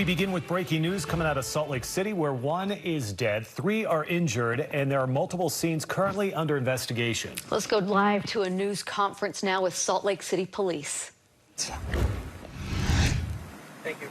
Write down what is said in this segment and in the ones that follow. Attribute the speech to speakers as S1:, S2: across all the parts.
S1: We begin with breaking news coming out of Salt Lake City, where one is dead, 3 are injured, and there are multiple scenes currently under investigation.
S2: Let's go live to a news conference now with Salt Lake City Police.
S3: Thank you.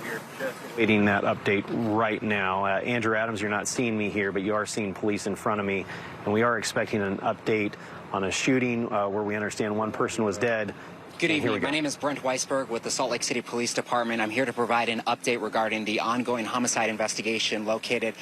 S3: We're just waiting that update right now. Andrew Adams, you're not seeing me here, but you are seeing police in front of me, and we are expecting an update on a shooting where we understand one person was dead.
S4: Good evening. My name is Brent Weisberg with the Salt Lake City Police Department. I'm here to provide an update regarding the ongoing homicide investigation located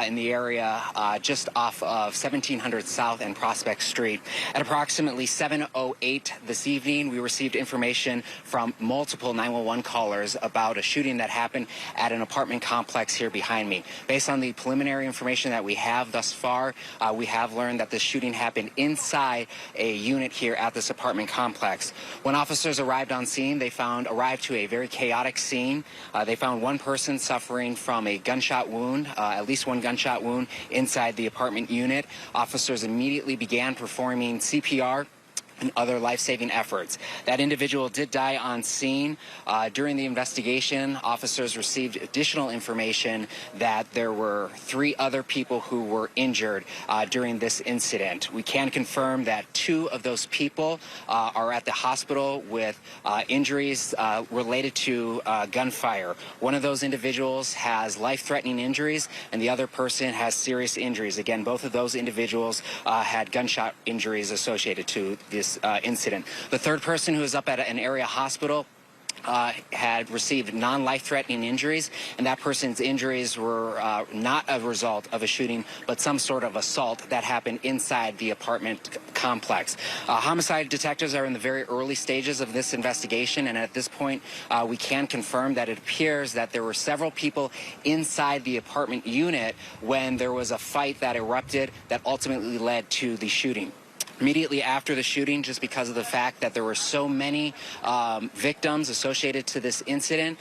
S4: in the area just off of 1700 South and Prospect Street. At approximately 7:08 this evening, we received information from multiple 911 callers about a shooting that happened at an apartment complex here behind me. Based on the preliminary information that we have thus far, we have learned that this shooting happened inside a unit here at this apartment complex. When officers arrived on scene, they arrived to a very chaotic scene. They found one person suffering from a gunshot wound, at least one gunshot wound inside the apartment unit. Officers immediately began performing CPR and other life-saving efforts. That individual did die on scene. During the investigation, officers received additional information that there were 3 other people who were injured during this incident. We can confirm that 2 of those people are at the hospital with injuries related to gunfire. One of those individuals has life-threatening injuries, and the other person has serious injuries. Again, both of those individuals had gunshot injuries associated to this incident. The third person, who is up at an area hospital, had received non-life-threatening injuries, and that person's injuries were not a result of a shooting, but some sort of assault that happened inside the apartment complex. Homicide detectives are in the very early stages of this investigation, and at this point, we can confirm that it appears that there were several people inside the apartment unit when there was a fight that erupted that ultimately led to the shooting. Immediately after the shooting, just because of the fact that there were so many victims associated to this incident,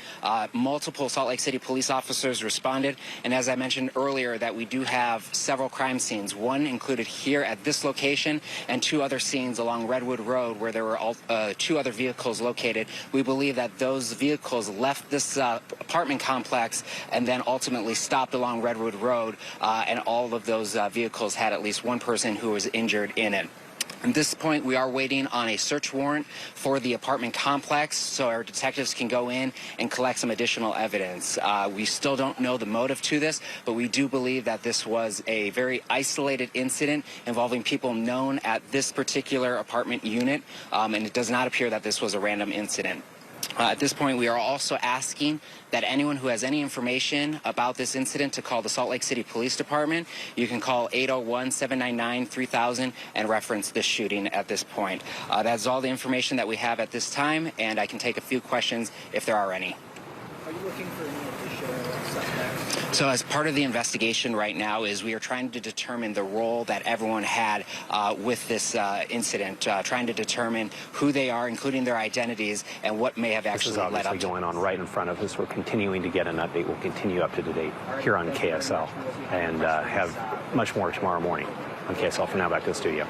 S4: multiple Salt Lake City police officers responded. And as I mentioned earlier, that we do have several crime scenes, one included here at this location and 2 other scenes along Redwood Road where there were 2 other vehicles located. We believe that those vehicles left this apartment complex and then ultimately stopped along Redwood Road, and all of those vehicles had at least one person who was injured in it. At this point, we are waiting on a search warrant for the apartment complex so our detectives can go in and collect some additional evidence. We still don't know the motive to this, but we do believe that this was a very isolated incident involving people known at this particular apartment unit, and it does not appear that this was a random incident. At this point, we are also asking that anyone who has any information about this incident to call the Salt Lake City Police Department. You can call 801-799-3000 and reference this shooting at this point. That's all the information that we have at this time, and I can take a few questions if there are any.
S5: Are you looking for any additional suspects?
S4: So as part of the investigation right now is we are trying to determine the role that everyone had with this incident, trying to determine who they are, including their identities, and what may have actually led up to.
S3: This is obviously going on right in front of us. We're continuing to get an update. We'll continue up to date here on KSL and have much more tomorrow morning on KSL. For now, back to the studio.